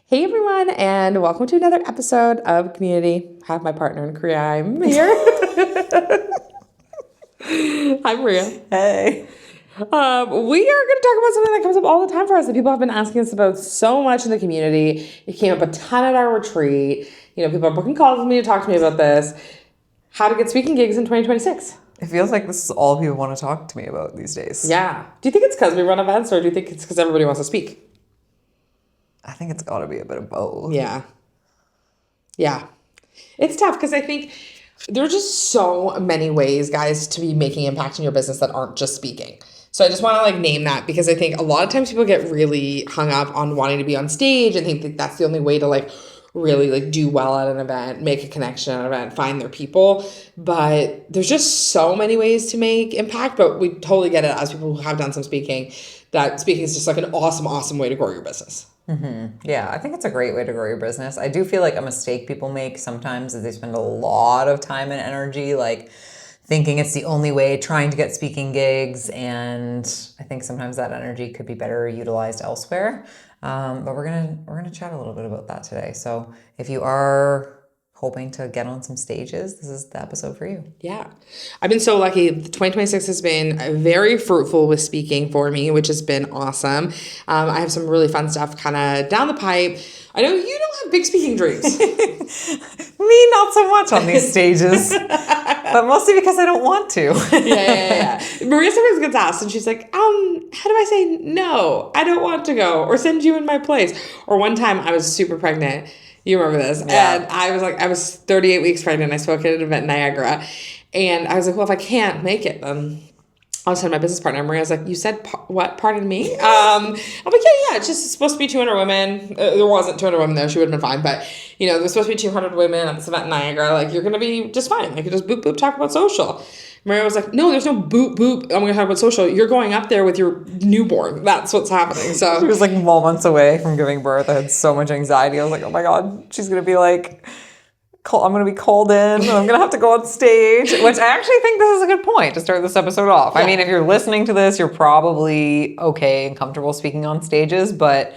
Hey everyone, and welcome to another episode of Community. I have my partner in crime here. Hi Maria. Hey. We are going to talk about something that comes up all the time for us that people have been asking us about so much in the community. It came up a ton at our retreat. People are booking calls with me to talk to me about this. How to get speaking gigs in 2026. It feels like this is all people want to talk to me about these days. Yeah. Do you think it's because we run events, or do you think it's because everybody wants to speak? I think it's got to be a bit of both. Yeah. It's tough because I think there are just so many ways, guys, to be making impact in your business that aren't just speaking. So I just want to name that, because I think a lot of times people get really hung up on wanting to be on stage and think that that's the only way to really do well at an event, make a connection at an event, find their people. But there's just so many ways to make impact, but we totally get it as people who have done some speaking, that speaking is just an awesome way to grow your business. Mm-hmm. Yeah, I think it's a great way to grow your business. I do feel like a mistake people make sometimes is they spend a lot of time and energy thinking it's the only way, trying to get speaking gigs, and I think sometimes that energy could be better utilized elsewhere. But we're gonna chat a little bit about that today. So if you are hoping to get on some stages, this is the episode for you. Yeah. I've been so lucky. 2026 has been very fruitful with speaking for me, which has been awesome. I have some really fun stuff kind of down the pipe. I know you don't have big speaking dreams. Me, not so much on these stages, but mostly because I don't want to. Yeah. Maria sometimes gets asked and she's like, how do I say no? I don't want to go, or send you in my place. Or one time I was super pregnant. You remember this. Yeah. And I was 38 weeks pregnant. I spoke at an event in Niagara. And I was like, well, if I can't make it, then I'll send my business partner. Maria was like, you said what? Pardon me? I'm like, yeah. It's just supposed to be 200 women. There wasn't 200 women there. She would have been fine. But, there's supposed to be 200 women at this event in Niagara. You're going to be just fine. You just boop, talk about social. Maria was like, no, there's no boop. I'm going to talk about social. You're going up there with your newborn. That's what's happening. So she was moments away from giving birth. I had so much anxiety. I was like, oh my God, she's going to be I'm going to be called in. And I'm going to have to go on stage, which I actually think this is a good point to start this episode off. Yeah. I mean, if you're listening to this, you're probably okay and comfortable speaking on stages, but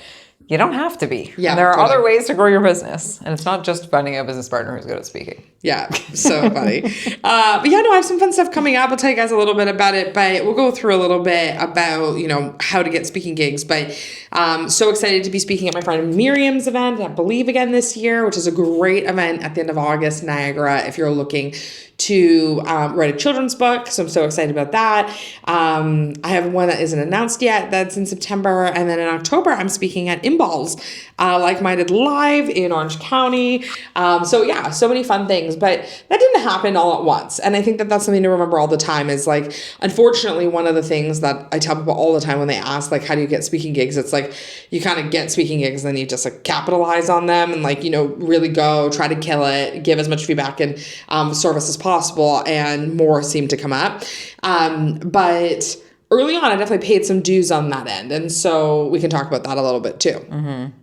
you don't have to be. Yeah, and there are other ways to grow your business. And it's not just finding a business partner who's good at speaking. Yeah, so funny. But yeah, no, I have some fun stuff coming up. I'll tell you guys a little bit about it, but we'll go through a little bit about, how to get speaking gigs. But so excited to be speaking at my friend Miriam's event at Believe Again this year, which is a great event at the end of August, Niagara, if you're looking to write a children's book. So I'm so excited about that. I have one that isn't announced yet. That's in September. And then in October, I'm speaking at Imballs, Like-Minded Live in Orange County. So yeah, so many fun things. But that didn't happen all at once. And I think that that's something to remember all the time is unfortunately, one of the things that I tell people all the time when they ask, how do you get speaking gigs? It's you kind of get speaking gigs and then you just capitalize on them and really go try to kill it, give as much feedback and service as possible, and more seem to come up. But early on, I definitely paid some dues on that end. And so we can talk about that a little bit too. Mm-hmm.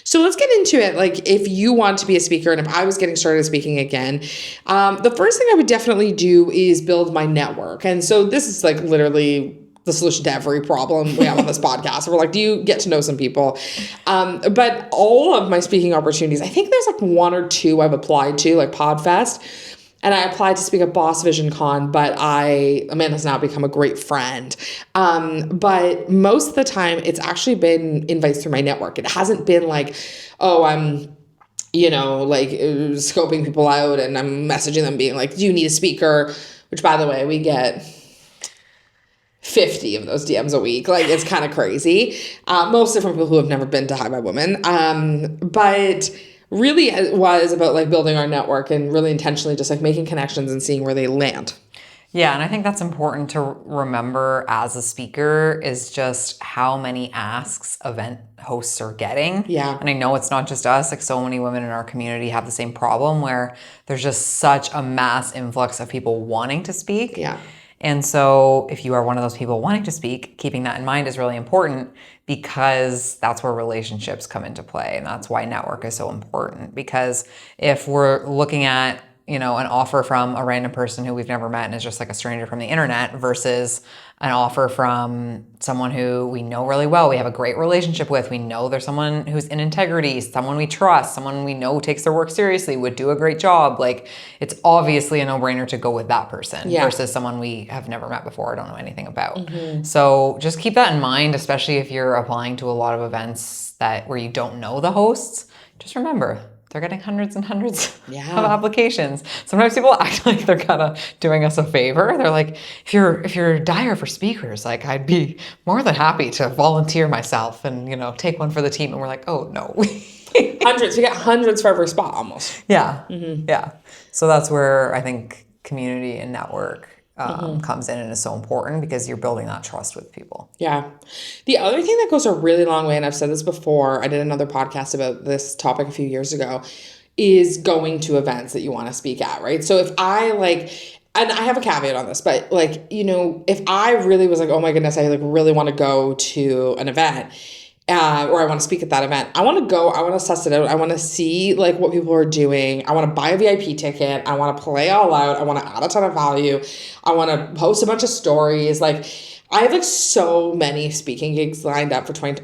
So let's get into it. If you want to be a speaker, and if I was getting started speaking again, the first thing I would definitely do is build my network. And so this is literally the solution to every problem we have on this podcast. We're do you get to know some people? But all of my speaking opportunities, I think there's one or two I've applied to, Podfest. And I applied to speak at Boss Vision Con, but Amanda's now become a great friend. But most of the time, it's actually been invites through my network. It hasn't been I'm scoping people out and I'm messaging them being do you need a speaker? Which, by the way, we get 50 of those DMs a week. It's kind of crazy. Mostly from people who have never been to Hi by Women. But really it was about building our network and really intentionally just making connections and seeing where they land. Yeah, and I think that's important to remember as a speaker is just how many asks event hosts are getting. Yeah. And I know it's not just us, so many women in our community have the same problem where there's just such a mass influx of people wanting to speak. Yeah. And so if you are one of those people wanting to speak, keeping that in mind is really important because that's where relationships come into play. And that's why network is so important. Because if we're looking at an offer from a random person who we've never met and is just like a stranger from the internet versus an offer from someone who we know really well, we have a great relationship with, we know there's someone who's in integrity, someone we trust, someone we know takes their work seriously, would do a great job. Like, it's obviously a no-brainer to go with that person versus someone we have never met before or don't know anything about. So just keep that in mind, especially if you're applying to a lot of events where you don't know the hosts. Just remember, they're getting hundreds and hundreds of applications. Sometimes people act like they're kind of doing us a favor. They're like, if you're dire for speakers, like, I'd be more than happy to volunteer myself and, take one for the team. And we're like, oh no. Hundreds. We get hundreds for every spot almost. Yeah. Yeah. So that's where I think community and network comes in and is so important because you're building that trust with people. Yeah. The other thing that goes a really long way, and I've said this before, I did another podcast about this topic a few years ago, is going to events that you want to speak at, right? So if I and I have a caveat on this, but if I really was like, oh my goodness, I really want to go to an event, or I want to speak at that event, I want to go, I want to suss it out. I want to see what people are doing. I want to buy a VIP ticket. I want to play all out. I want to add a ton of value. I want to post a bunch of stories. I have so many speaking gigs lined up for I'm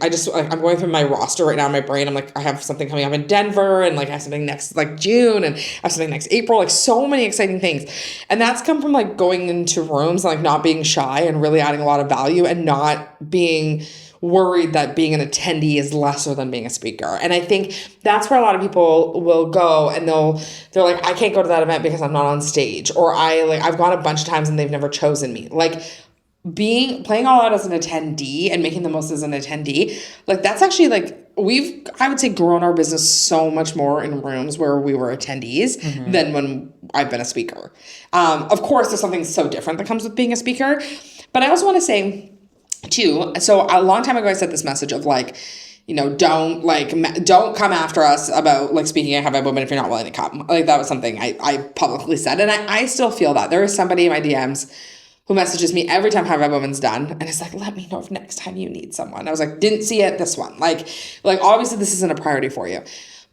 going through my roster right now in my brain. I'm like, I have something coming up in Denver and I have something next June and I have something next April, so many exciting things. And that's come from going into rooms and not being shy and really adding a lot of value and not being worried that being an attendee is lesser than being a speaker. And I think that's where a lot of people will go and they're like, I can't go to that event because I'm not on stage, or I've gone a bunch of times and they've never chosen me. Playing all out as an attendee and making the most as an attendee, that's actually I would say grown our business so much more in rooms where we were attendees than when I've been a speaker. Of course, there's something so different that comes with being a speaker, but I also want to say too, so a long time ago I said this message of don't come after us about speaking at Have I Women if you're not willing to come. That was something I publicly said, and I still feel that. There is somebody in my DMs who messages me every time Have I Women's done, and it's let me know if next time you need someone. I was like, didn't see it this one. Obviously this isn't a priority for you,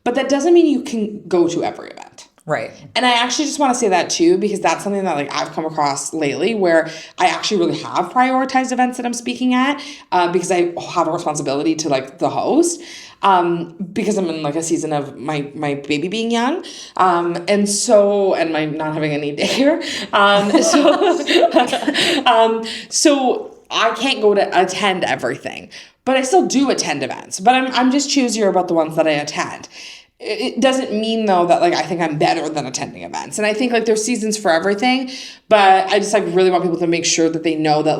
but that doesn't mean you can go to every event. Right. And I actually just want to say that too, because that's something that I've come across lately where I actually really have prioritized events that I'm speaking at because I have a responsibility to the host because I'm in a season of my baby being young and my not having any daycare. So I can't go to attend everything, but I still do attend events, but I'm just choosier about the ones that I attend. It doesn't mean though that I think I'm better than attending events. And I think there's seasons for everything, but I just really want people to make sure that they know that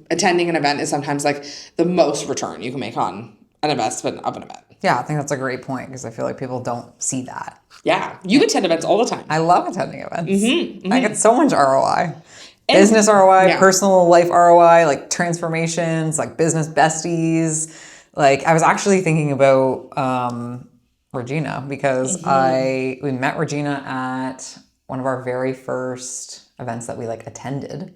attending an event is sometimes the most return you can make on an investment of an event. Yeah, I think that's a great point because I feel like people don't see that. Yeah, you attend events all the time. I love attending events. I get so much ROI. Business ROI, personal life ROI, transformations, business besties. I was actually thinking about Regina because we met Regina at one of our very first events that we attended,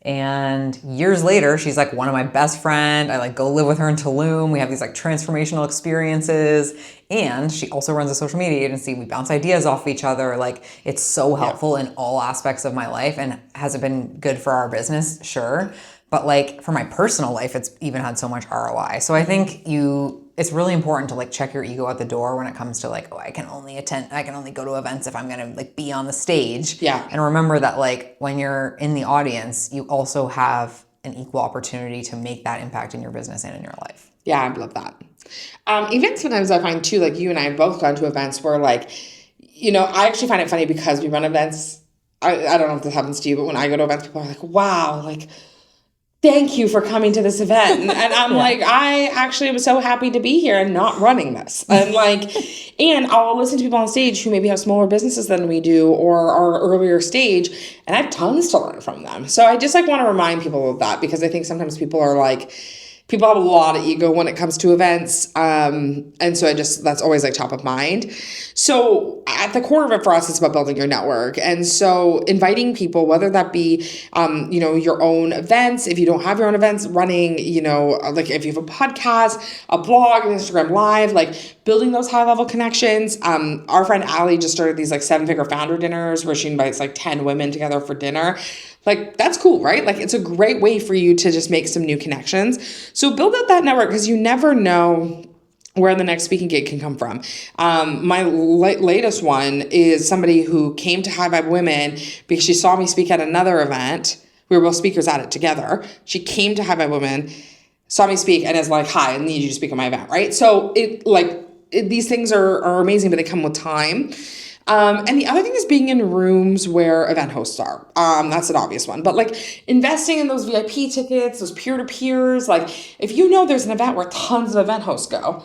and years later she's one of my best friend. I go live with her in Tulum. We have these transformational experiences, and she also runs a social media agency. We bounce ideas off each other. It's so helpful in all aspects of my life. And has it been good for our business? Sure. But for my personal life, it's even had so much ROI. So I think it's really important to check your ego at the door when it comes to I can only go to events if I'm going to be on the stage. Yeah. And remember that when you're in the audience, you also have an equal opportunity to make that impact in your business and in your life. Yeah, I love that. Even sometimes I find too, you and I have both gone to events where I actually find it funny because we run events. I don't know if this happens to you, but when I go to events, people are like, wow, thank you for coming to this event. And I'm I actually was so happy to be here and not running this. And and I'll listen to people on stage who maybe have smaller businesses than we do or are earlier stage, and I have tons to learn from them. So I just want to remind people of that because I think sometimes people are People have a lot of ego when it comes to events. And so that's always like top of mind. So at the core of it for us, it's about building your network. And so inviting people, whether that be, your own events, if you don't have your own events, running, like if you have a podcast, a blog, an Instagram live, like building those high level connections. Our friend Allie just started these like 7-figure founder dinners where she invites like 10 women together for dinner. Like, that's cool, right? Like, it's a great way for you to just make some new connections. So build out that network because you never know where the next speaking gig can come from. My latest one is somebody who came to High Vibe Women because she saw me speak at another event. We were both speakers at it together. She came to High Vibe Women, saw me speak, and is like, hi, I need you to speak at my event, right? So these things are amazing, but they come with time. And the other thing is being in rooms where event hosts are. That's an obvious one. But like investing in those VIP tickets, those peer-to-peers, like if you know there's an event where tons of event hosts go,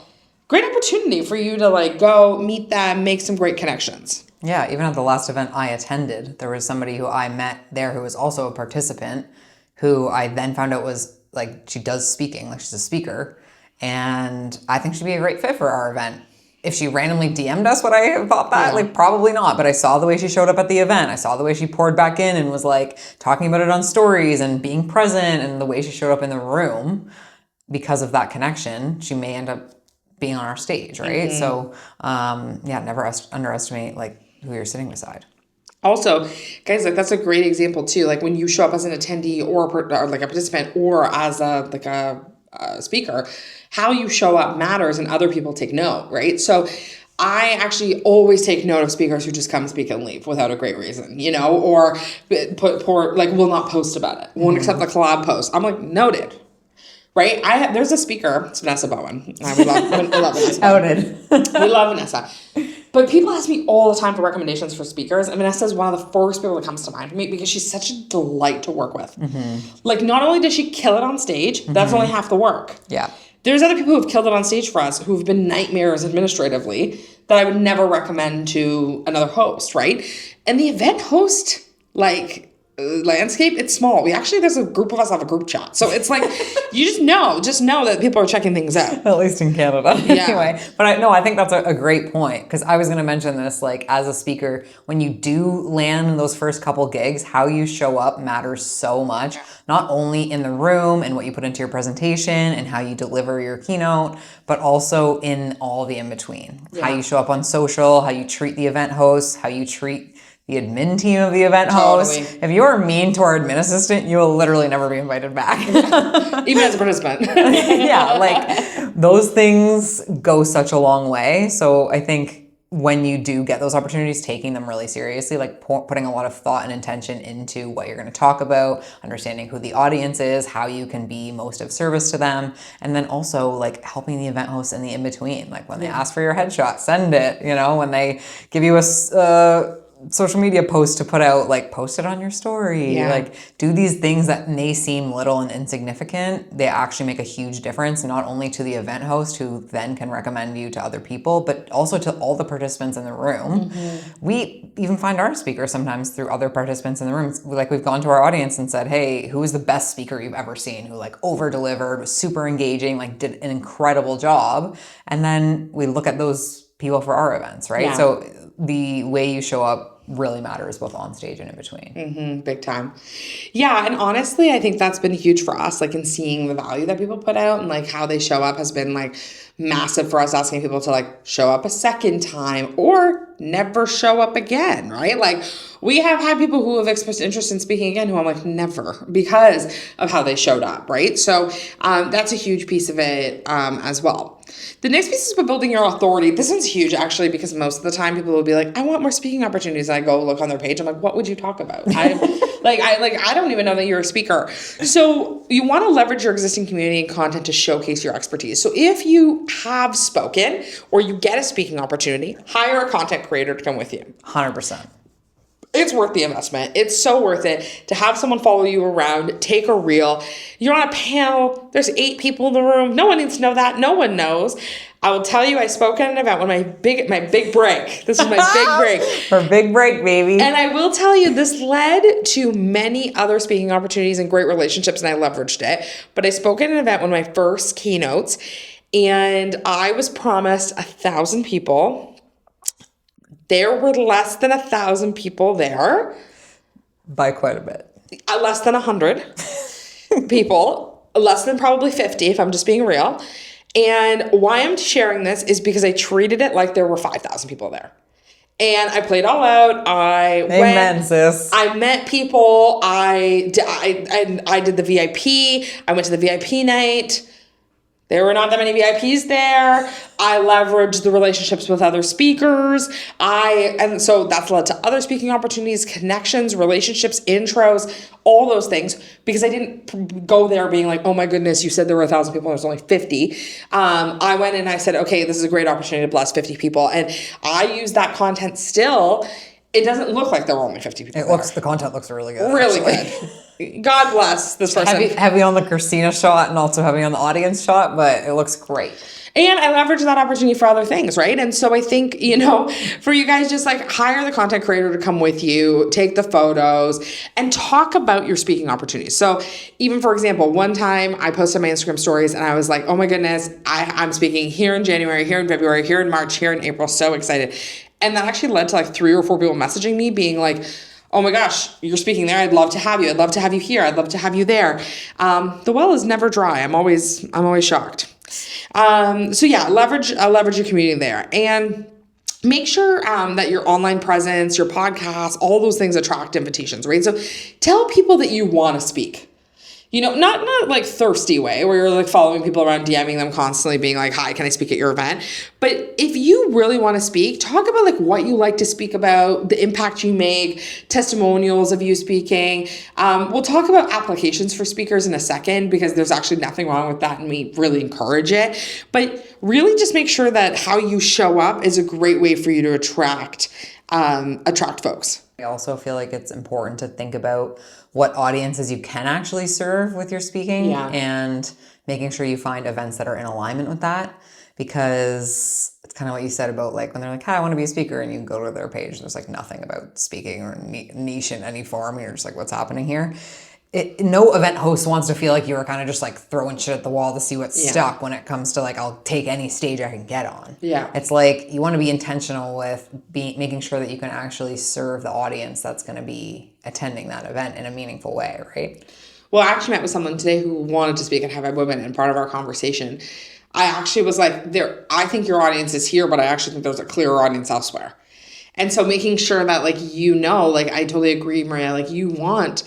great opportunity for you to like go meet them, make some great connections. Yeah, even at the last event I attended, there was somebody who I met there who was also a participant who I then found out was like, she does speaking, like she's a speaker. And I think she'd be a great fit for our event. If she randomly DM'd us, would I have thought that? Like, probably not. But I saw the way she showed up at the event. I saw the way she poured back in and was like talking about it on stories and being present, and the way she showed up in the room. Because of that connection, she may end up being on our stage, right? So, never underestimate like who you're sitting beside. Also, guys, like that's a great example too. Like when you show up as an attendee or like a participant or as a speaker, how you show up matters and other people take note, right? So I actually always take note of speakers who just come speak and leave without a great reason, or will not post about it, won't accept the collab post. I'm like, noted. Right? There's a speaker, it's Vanessa Bowen. We love Vanessa. Outed. We love Vanessa. But people ask me all the time for recommendations for speakers, and Vanessa is one of the first people that comes to mind for me because she's such a delight to work with. Like, not only does she kill it on stage, that's only half the work. Yeah. There's other people who have killed it on stage for us who have been nightmares administratively that I would never recommend to another host, right? And the event host, landscape, it's small. There's a group of us have a group chat. So it's like, you just know that people are checking things out. At least in Canada. Anyway, but I think that's a great point, because I was going to mention this, like as a speaker, when you do land those first couple gigs, how you show up matters so much, not only in the room and what you put into your presentation and how you deliver your keynote, but also in all the in-between. Yeah. How you show up on social, how you treat the event hosts, how you treat the admin team of the event host. If you are mean to our admin assistant, you will literally never be invited back. Even as a participant. Yeah, like those things go such a long way. So I think when you do get those opportunities, taking them really seriously, like putting a lot of thought and intention into what you're going to talk about, understanding who the audience is, how you can be most of service to them, and then also like helping the event hosts in the in-between. Like when they ask for your headshot, send it, when they give you a social media post to put out, like post it on your story, like do these things that may seem little and insignificant. They actually make a huge difference, not only to the event host who then can recommend you to other people, but also to all the participants in the room. We even find our speakers sometimes through other participants in the room. Like we've gone to our audience and said, hey, who is the best speaker you've ever seen, who like over delivered, was super engaging, like did an incredible job. And then we look at those people for our events, right? Yeah. So the way you show up really matters, both on stage and in between. Big time. Yeah. And honestly, I think that's been huge for us, like in seeing the value that people put out and like how they show up has been like massive for us, asking people to like show up a second time or never show up again, right? Like we have had people who have expressed interest in speaking again who I'm like, never, because of how they showed up, right? So that's a huge piece of it as well. The next piece is about building your authority. This one's huge, actually, because most of the time people will be like, I want more speaking opportunities. And I go look on their page. I'm like, what would you talk about? I don't even know that you're a speaker. So you want to leverage your existing community and content to showcase your expertise. So if you have spoken or you get a speaking opportunity, hire a content creator to come with you. 100%. It's worth the investment. It's so worth it to have someone follow you around, take a reel. You're on a panel. There's 8 people in the room. No one needs to know that. No one knows. I will tell you, I spoke at an event when my big break. This is my big break. Her big break, baby. And I will tell you, this led to many other speaking opportunities and great relationships, and I leveraged it. But I spoke at an event when my first keynotes, and I was promised 1,000 people. There were less than 1,000 people there. By quite a bit. Less than 100 people. Less than probably 50, if I'm just being real. And why I'm sharing this is because I treated it like there were 5,000 people there. And I played all out. Amen, sis. I met people. I did the VIP. I went to the VIP night. There were not that many VIPs there. I leveraged the relationships with other speakers. And so that's led to other speaking opportunities, connections, relationships, intros, all those things, because I didn't go there being like, oh my goodness, you said there were 1,000 people, there's only 50. I went and I said, okay, this is a great opportunity to bless 50 people. And I use that content still. It doesn't look like there were only 50 people The content looks really good. Really good. God bless this person. Heavy on the Kristina shot and also heavy on the audience shot, but it looks great. And I leverage that opportunity for other things, right? And so I think, for you guys, just like hire the content creator to come with you, take the photos, and talk about your speaking opportunities. So even, for example, one time I posted my Instagram stories and I was like, oh my goodness, I'm speaking here in January, here in February, here in March, here in April, so excited. And that actually led to like 3 or 4 people messaging me being like, oh my gosh, you're speaking there. I'd love to have you. I'd love to have you here. I'd love to have you there. The well is never dry. I'm always shocked. So yeah, leverage your community there, and make sure that your online presence, your podcast, all those things attract invitations, right? So tell people that you want to speak. Not like thirsty way where you're like following people around, DMing them constantly, being like, hi, can I speak at your event? But if you really want to speak, talk about like what you like to speak about, the impact you make, testimonials of you speaking. We'll talk about applications for speakers in a second, because there's actually nothing wrong with that and we really encourage it. But really just make sure that how you show up is a great way for you to attract folks. I also feel like it's important to think about what audiences you can actually serve with your speaking, and making sure you find events that are in alignment with that, because it's kind of what you said about like when they're like, hi, I want to be a speaker, and you go to their page and there's like nothing about speaking or niche in any form. You're just like, what's happening here? No event host wants to feel like you were kind of just like throwing shit at the wall to see what's stuck when it comes to like, I'll take any stage I can get on. Yeah. It's like you want to be intentional with making sure that you can actually serve the audience that's going to be attending that event in a meaningful way, right? Well, I actually met with someone today who wanted to speak at Have I Women, and part of our conversation, I actually was like, I think your audience is here, but I actually think there's a clearer audience elsewhere. And so making sure that like, I totally agree, Maria, like you want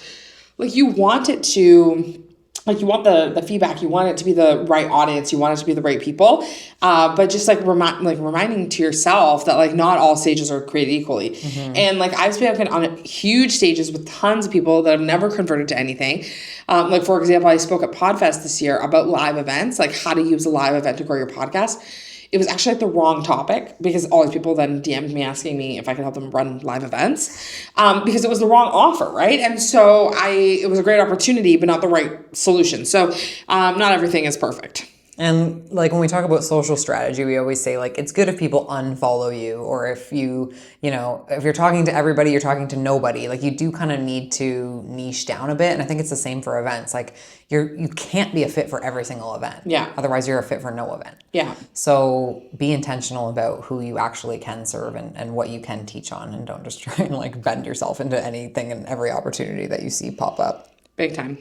it to, like you want the feedback, you want it to be the right audience, you want it to be the right people, but just like reminding to yourself that like not all stages are created equally. Mm-hmm. And like I've spoken on huge stages with tons of people that have never converted to anything. Like for example, I spoke at PodFest this year about live events, like how to use a live event to grow your podcast. It was actually like the wrong topic, because all these people then DM'd me asking me if I could help them run live events, because it was the wrong offer, right? And so it was a great opportunity, but not the right solution. So not everything is perfect. And like when we talk about social strategy, we always say like, it's good if people unfollow you, or if if you're talking to everybody, you're talking to nobody. Like you do kind of need to niche down a bit. And I think it's the same for events. Like you can't be a fit for every single event. Yeah. Otherwise you're a fit for no event. Yeah. So be intentional about who you actually can serve and what you can teach on, and don't just try and like bend yourself into anything and every opportunity that you see pop up. Big time.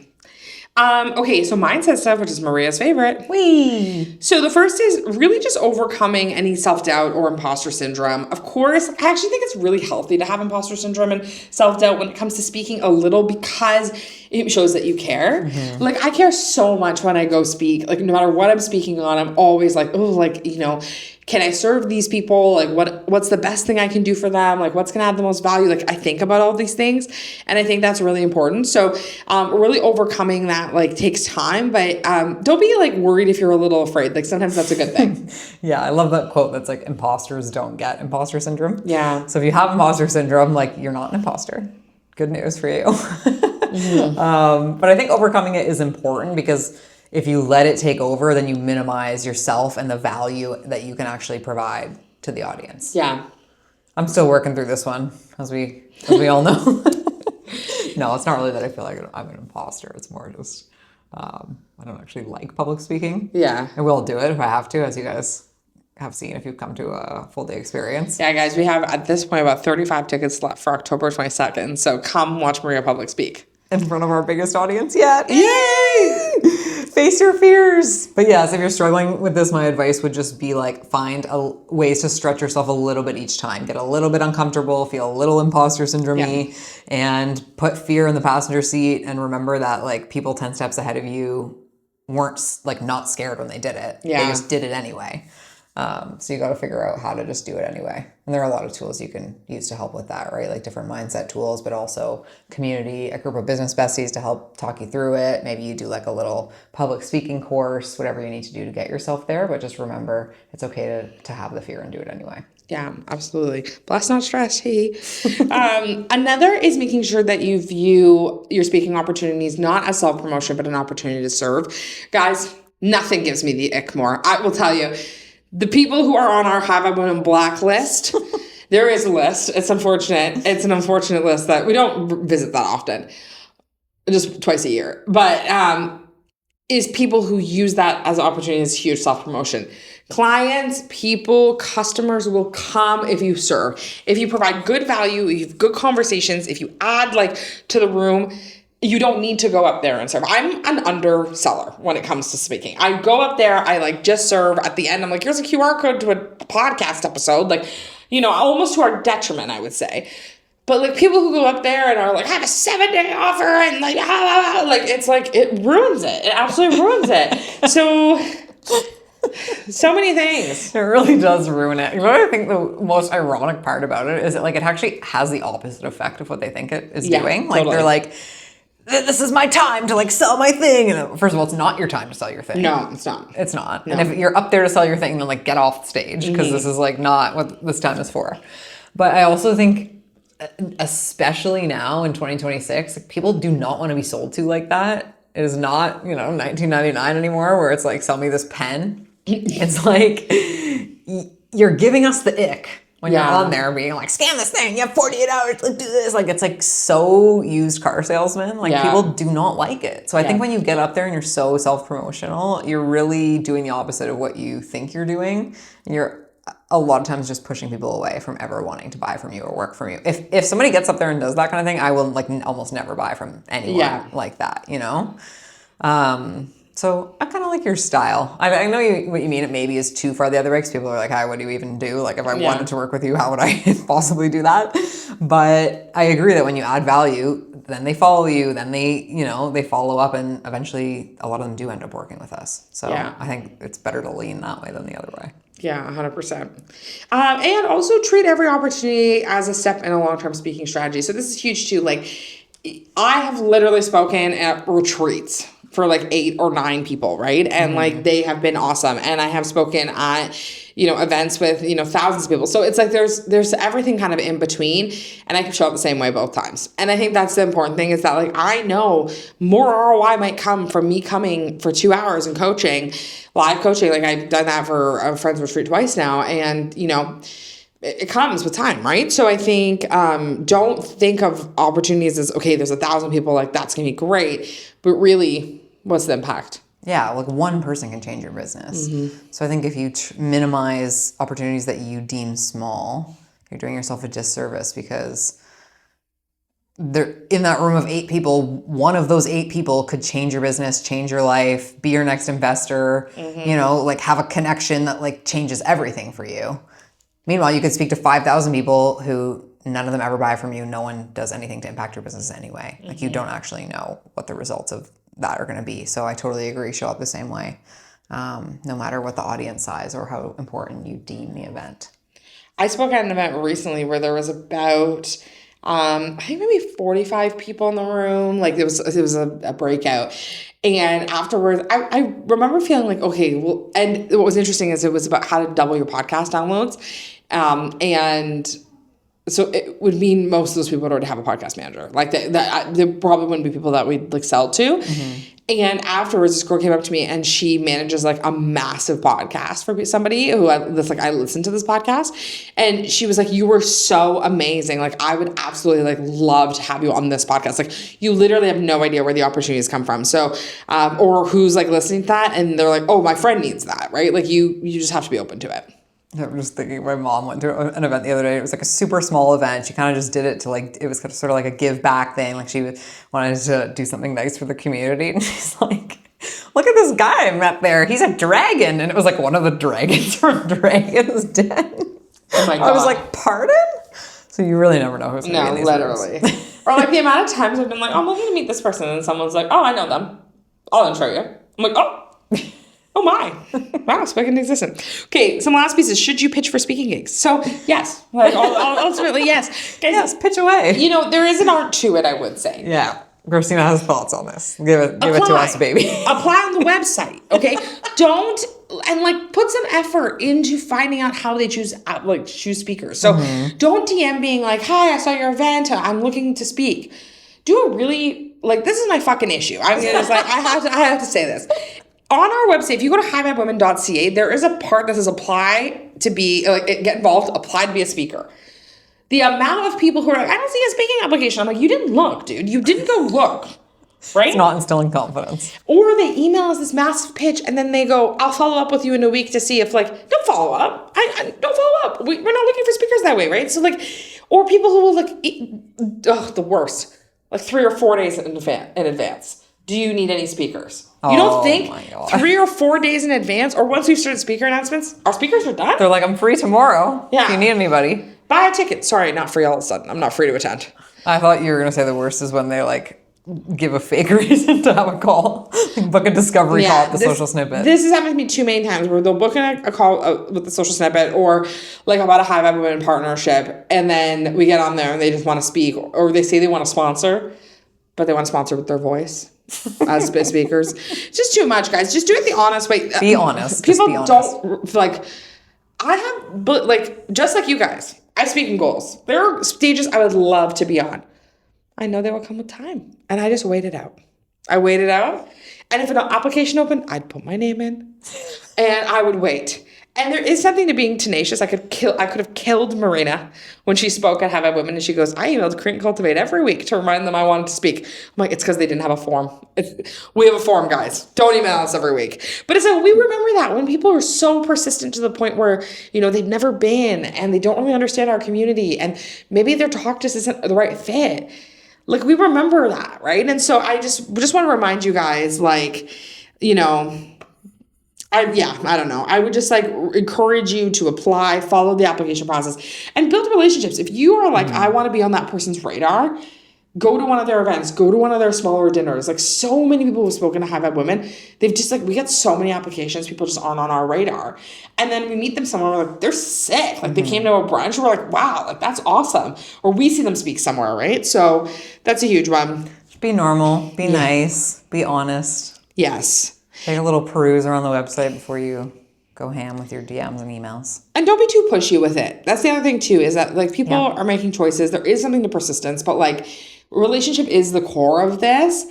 Okay, so mindset stuff, which is Maria's favorite. Whee! So the first is really just overcoming any self-doubt or imposter syndrome. Of course, I actually think it's really healthy to have imposter syndrome and self-doubt when it comes to speaking a little, because it shows that you care. Mm-hmm. Like I care so much when I go speak, like no matter what I'm speaking on, I'm always like, oh, like, can I serve these people? Like what's the best thing I can do for them? Like what's going to add the most value? Like I think about all these things, and I think that's really important. So really overcoming that like takes time, but don't be like worried if you're a little afraid. Like sometimes that's a good thing. Yeah, I love that quote that's like, imposters don't get imposter syndrome. Yeah. So if you have imposter syndrome, like you're not an imposter. Good news for you. But I think overcoming it is important because if you let it take over, then you minimize yourself and the value that you can actually provide to the audience. Yeah. I'm still working through this one, as we all know. No, it's not really that I feel like I'm an imposter. It's more just I don't actually like public speaking. Yeah. I will do it if I have to, as you guys have seen if you've come to a full day experience. Yeah, guys, we have at this point about 35 tickets left for October 22nd. So come watch Maria public speak. In front of our biggest audience yet. Yay! Face your fears. But yes, if you're struggling with this, my advice would just be like find ways to stretch yourself a little bit each time. Get a little bit uncomfortable, feel a little imposter syndrome-y, and put fear in the passenger seat, and remember that like people 10 steps ahead of you weren't like not scared when they did it. Yeah. They just did it anyway. So you got to figure out how to just do it anyway. And there are a lot of tools you can use to help with that, right? Like different mindset tools, but also community, a group of business besties to help talk you through it. Maybe you do like a little public speaking course, whatever you need to do to get yourself there. But just remember, it's okay to have the fear and do it anyway. Yeah, absolutely. Bless, not stress. Hey. Another is making sure that you view your speaking opportunities not as self-promotion, but an opportunity to serve. Guys, nothing gives me the ick more. I will tell you. The people who are on our Have I Been in Black list, there is a list. It's unfortunate. It's an unfortunate list that we don't visit that often, just twice a year. But is people who use that as an opportunity as huge self-promotion. Clients, people, customers will come if you serve. If you provide good value, if you have good conversations, if you add like to the room, you don't need to go up there and serve. I'm an underseller when it comes to speaking. I go up there, I like just serve at the end. I'm like, here's a QR code to a podcast episode. Like, almost to our detriment, I would say. But like people who go up there and are like, I have a 7-day offer and like, like it's like, it ruins it. It absolutely ruins it. So many things. It really does ruin it. You know what I think the most ironic part about it is that like it actually has the opposite effect of what they think it is doing. Like totally. They're like, this is my time to like sell my thing. And first of all, it's not your time to sell your thing. No, it's not. It's not. No. And if you're up there to sell your thing, then like get off the stage because this is like not what this time is for. But I also think, especially now in 2026, people do not want to be sold to like that. It is not, $19.99 anymore where it's like, sell me this pen. It's like, you're giving us the ick. When you're on there being like, scan this thing, you have 48 hours, let's do this. Like, it's like so used car salesman. Like, people do not like it. So I think when you get up there and you're so self-promotional, you're really doing the opposite of what you think you're doing. And you're a lot of times just pushing people away from ever wanting to buy from you or work from you. If somebody gets up there and does that kind of thing, I will like almost never buy from anyone like that, So I kind of like your style. I know what you mean. It maybe is too far the other way because people are like, hi, what do you even do? Like if I wanted to work with you, how would I possibly do that? But I agree that when you add value, then they follow you, then they follow up, and eventually a lot of them do end up working with us. So I think it's better to lean that way than the other way. Yeah, 100%. And also treat every opportunity as a step in a long-term speaking strategy. So this is huge too. Like I have literally spoken at retreats for like 8 or 9 people, right? And like they have been awesome. And I have spoken at, events with, thousands of people. So it's like there's everything kind of in between, and I can show up the same way both times. And I think that's the important thing is that like I know more ROI might come from me coming for 2 hours and coaching, live coaching. Like I've done that for a friend's retreat twice now, and it comes with time, right? So I think don't think of opportunities as, okay, there's 1,000 people, like that's gonna be great, but really, what's the impact? Yeah, like one person can change your business. So I think if you minimize opportunities that you deem small, you're doing yourself a disservice because in that room of 8 people, one of those 8 people could change your business, change your life, be your next investor, like have a connection that like changes everything for you. Meanwhile, you could speak to 5,000 people who none of them ever buy from you. No one does anything to impact your business anyway. Like you don't actually know what the results of that are going to be. So I totally agree. Show up the same way. no matter what the audience size or how important you deem the event. I spoke at an event recently where there was about, I think maybe 45 people in the room. Like it was a breakout. And afterwards, I remember feeling like, okay, well, and what was interesting is it was about how to double your podcast downloads. And so it would mean most of those people would already have a podcast manager. Like there probably wouldn't be people that we'd like sell to. Mm-hmm. And afterwards, this girl came up to me and she manages like a massive podcast for somebody who I listened to this podcast, and she was like, "You were so amazing. Like I would absolutely like love to have you on this podcast. Like you literally have no idea where the opportunities come from. So, or who's like listening to that and they're like, oh, my friend needs that, right? Like you just have to be open to it." I'm just thinking, my mom went to an event the other day. It was like a super small event. She kind of just did it to like, it was sort of like a give back thing. Like she wanted to do something nice for the community. And she's like, look at this guy I met there. He's a dragon. And it was like one of the dragons from Dragon's Den. Oh my God. I was like, pardon? So you really never know who's going to be in these literally. rooms. Or like the amount of times I've been like, oh, I'm looking to meet this person. And someone's like, oh, I know them. I'll intro you. I'm like, oh. Oh my. Wow, spoken existent. Okay, some last pieces. Should you pitch for speaking gigs? So, yes. Like, ultimately, yes. Guys, yes, pitch away. You know, there is an art to it, I would say. Yeah. Kristina has thoughts on this. Give it to us, baby. Apply on the website, okay? Put some effort into finding out how they choose speakers. So, don't DM being like, hi, I saw your event. I'm looking to speak. Do a really, this is my fucking issue. I mean, it's like, I have to say this. On our website, if you go to highvibewomen.ca, there is a part that says apply to be, get involved, apply to be a speaker. The amount of people who are like, I don't see a speaking application. I'm like, you didn't look, dude. You didn't go look, right? It's not instilling confidence. Or they email us this massive pitch and then they go, I'll follow up with you in a week to see if don't follow up. Don't follow up. We're not looking for speakers that way, right? So or people who will the worst, 3 or 4 days in advance. Do you need any speakers? You don't think 3 or 4 days in advance, or once we've started speaker announcements, our speakers are done? They're like, I'm free tomorrow. Yeah. If you need anybody. Buy a ticket. Sorry, not free all of a sudden. I'm not free to attend. I thought you were going to say the worst is when they give a fake reason to have a call. Book a discovery call at the social snippet. This has happened to me too many times where they'll book a call with the social snippet or about a High Vibe Women partnership, and then we get on there and they just want to speak, or they say they want to sponsor, but they want to sponsor with their voice. As speakers, it's just too much, guys. Just do it the honest way. Be honest. People be honest. Don't I have, but just like you guys, I speak in goals. There are stages I would love to be on. I know they will come with time, and I just wait it out. And if an application opened, I'd put my name in, and I would wait. And there is something to being tenacious. I could have killed Marina when she spoke at Have I Women, and she goes, I emailed Create and Cultivate every week to remind them I wanted to speak. I'm like, it's because they didn't have a form. We have a form, guys. Don't email us every week. But it's like, we remember that when people are so persistent to the point where, they've never been and they don't really understand our community, and maybe their talk just isn't the right fit. We remember that, right? And so I just want to remind you guys, I don't know. I would just encourage you to apply, follow the application process, and build relationships. If you are I want to be on that person's radar, go to one of their events, go to one of their smaller dinners. So many people who've spoken to High Vibe Women, they've just we get so many applications, people just aren't on our radar. And then we meet them somewhere, we're they're sick. They came to a brunch, we're wow, that's awesome. Or we see them speak somewhere, right? So that's a huge one. Be normal, be nice, be honest. Yes. Take a little peruse around the website before you go ham with your DMs and emails. And don't be too pushy with it. That's the other thing too, is that people are making choices. There is something to persistence, but relationship is the core of this.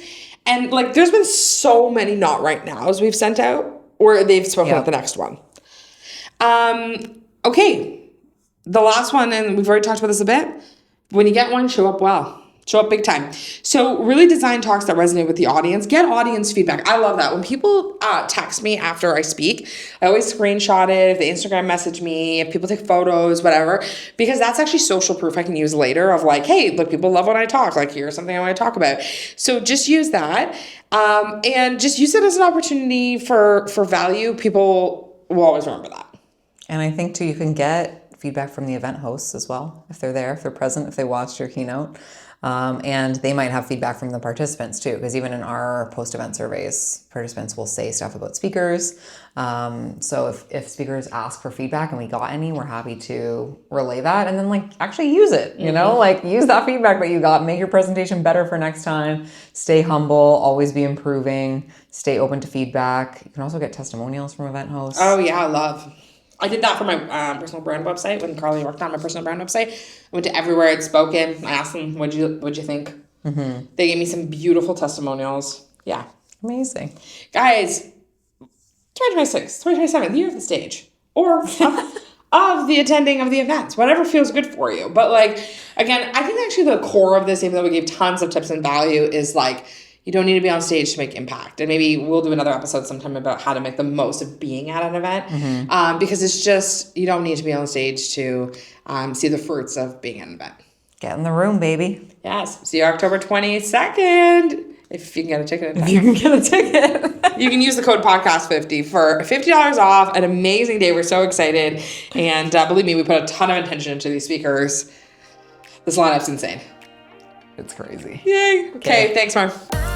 And there's been so many not right nows we've sent out, or they've spoken at the next one. Okay. The last one, and we've already talked about this a bit. When you get one, show up well. Show up big time. So really design talks that resonate with the audience. Get audience feedback. I love that. When people text me after I speak, I always screenshot it. If they Instagram message me, if people take photos, whatever, because that's actually social proof I can use later of hey, look, people love when I talk. Here's something I want to talk about. So just use that. And just use it as an opportunity for value. People will always remember that. And I think too, you can get feedback from the event hosts as well, if they're there, if they're present, if they watched your keynote. And they might have feedback from the participants too, because even in our post-event surveys, participants will say stuff about speakers. So if speakers ask for feedback and we got any, we're happy to relay that and then like actually use it, you know, like use that feedback that you got, make your presentation better for next time, stay humble, always be improving, stay open to feedback. You can also get testimonials from event hosts. Oh yeah, I did that for my personal brand website when Carly worked on my personal brand website. I went to everywhere I'd spoken. I asked them, what'd you think? Mm-hmm. They gave me some beautiful testimonials. Yeah. Amazing. Guys, 2026, 2027, the year of the stage. Or of the attending of the events. Whatever feels good for you. But like, again, I think actually the core of this, even though we gave tons of tips and value, is like, you don't need to be on stage to make impact. And maybe we'll do another episode sometime about how to make the most of being at an event. Mm-hmm. Because it's just, you don't need to be on stage to see the fruits of being at an event. Get in the room, baby. Yes. See you October 22nd. If you can get a ticket. If you can get a ticket. You can use the code podcast50 for $50 off. An amazing day. We're so excited. And believe me, we put a ton of attention into these speakers. This lineup's insane. It's crazy. Yay. Okay. Thanks, Marv.